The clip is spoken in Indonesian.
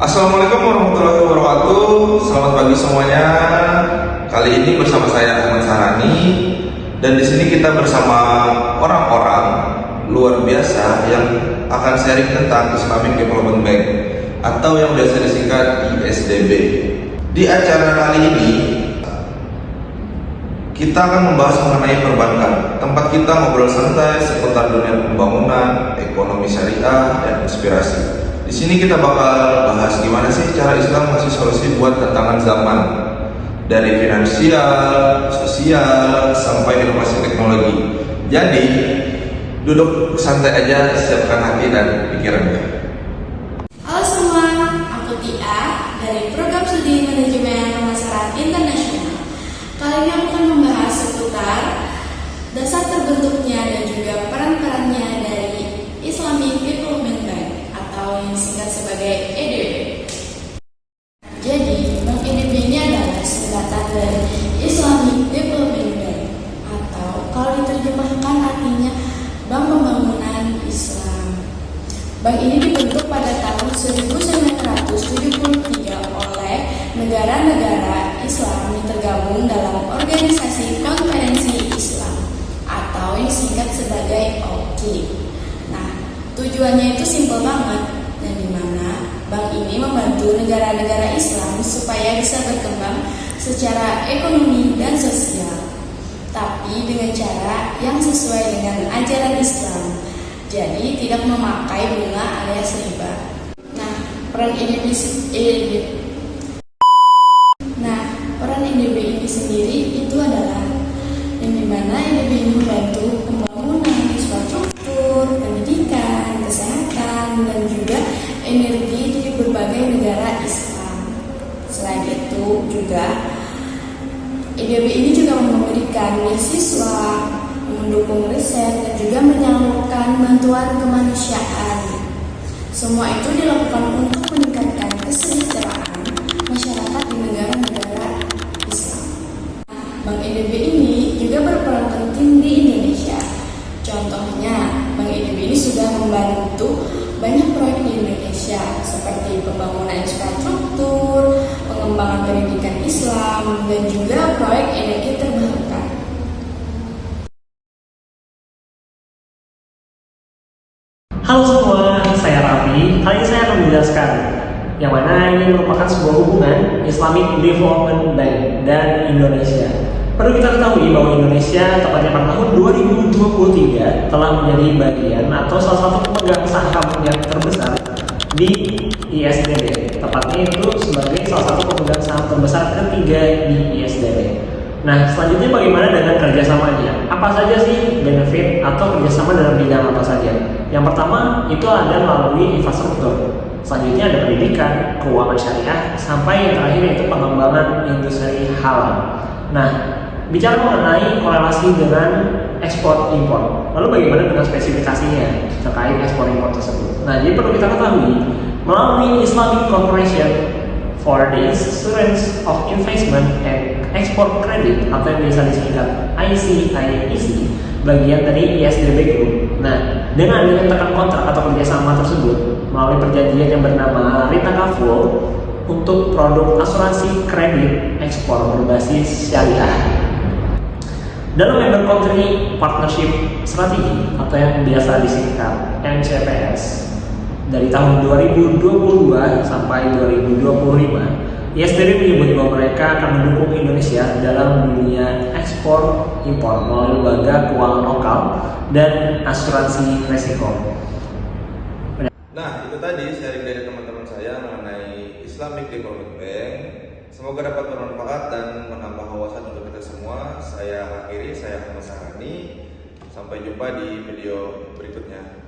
Assalamualaikum warahmatullahi wabarakatuh. Selamat pagi semuanya. Kali ini bersama saya Ahmad Sarani dan di sini kita bersama orang-orang luar biasa yang akan sharing tentang Islamic Development Bank atau yang biasa disingkat ISDB. Di acara kali ini kita akan membahas mengenai perbankan. Tempat kita ngobrol santai seputar dunia pembangunan, ekonomi syariah, dan inspirasi. Di sini kita bakal bahas gimana sih cara Islam ngasih solusi buat tantangan zaman, dari finansial, sosial, sampai inovasi teknologi. Jadi, duduk santai aja, siapkan hati dan pikirannya. Halo semua, aku Tia dari Program Studi Manajemen Pemasaran Internasional. Kali ini aku akan membahas seputar dasar terbentuknya dan juga peran-perannya dari Islamic Development Bank atau yang disingkat sebagai EDB. Jadi, Bank EDB ini adalah singkatan dari Islamic Development Bank atau kalau diterjemahkan artinya Bank Pembangunan Islam. Bank ini dibentuk pada tahun 1973 oleh negara-negara Islam yang tergabung dalam Organisasi Konferensi Islam atau yang disingkat sebagai OKI. Nah, tujuannya itu simpel banget, dan dimana bank ini membantu negara-negara Islam supaya bisa berkembang secara ekonomi dan sosial, tapi dengan cara yang sesuai dengan ajaran Islam. Jadi tidak memakai bunga alias riba. Nah, peran EDB ini sendiri itu adalah yang dimana EDB ini membantu pembangunan infrastruktur, pendidikan, kesehatan, dan juga energi di berbagai negara Islam. Selain itu juga EDB ini juga memberikan beasiswa, mendukung riset, dan juga menyalurkan bantuan kemanusiaan. Semua itu dilakukan untuk meningkatkan kesejahteraan masyarakat di negara-negara Islam. Bank EDB ini juga berperan penting di Indonesia. Contohnya, Bank EDB ini sudah membantu banyak proyek di Indonesia seperti pembangunan infrastruktur, pengembangan pendidikan Islam, dan juga proyek energi terbarukan. Halo semua, saya Raffi. Kali ini saya akan menjelaskan yang mana ini merupakan sebuah hubungan Islamic Development Bank dan Indonesia. Perlu kita ketahui bahwa Indonesia tepatnya pada tahun 2023 telah menjadi bagian atau salah satu pemegang saham yang terbesar di ISDB. Tepatnya itu sebagai salah satu pemegang saham terbesar ketiga di ISDB. Nah, selanjutnya bagaimana dengan kerjasamanya? Apa saja sih benefit atau kerjasama dalam bidang apa saja? Yang pertama itu ada melalui infrastruktur. Selanjutnya ada pendidikan, keuangan syariah, sampai yang terakhir yaitu pengembangan industri halal. Nah, bicara mengenai korelasi dengan ekspor impor, lalu bagaimana dengan spesifikasinya terkait ekspor impor tersebut? Nah, jadi perlu kita ketahui melalui Islamic Corporation for the Insurance of Investment and Export Credit atau yang biasa disingkat ICIEC, bagian dari ISDB Group. Nah, dengan adanya tekan kontrak atau kerjasama tersebut melalui perjanjian yang bernama Rita Kaful untuk produk asuransi kredit ekspor berbasis syariah. Dalam Member Country Partnership Strategy atau yang biasa disingkat MCPS dari tahun 2022 sampai 2025, ISDB menyebut bahwa mereka akan mendukung Indonesia dalam dunia ekspor impor melalui lembaga keuangan lokal dan asuransi resiko. Nah, itu tadi sharing dari teman-teman saya mengenai Islamic Development Bank. Semoga dapat bermanfaat dan menambah wawasan untuk kita semua. Saya akhiri, saya Ahmad Sarani. Sampai jumpa di video berikutnya.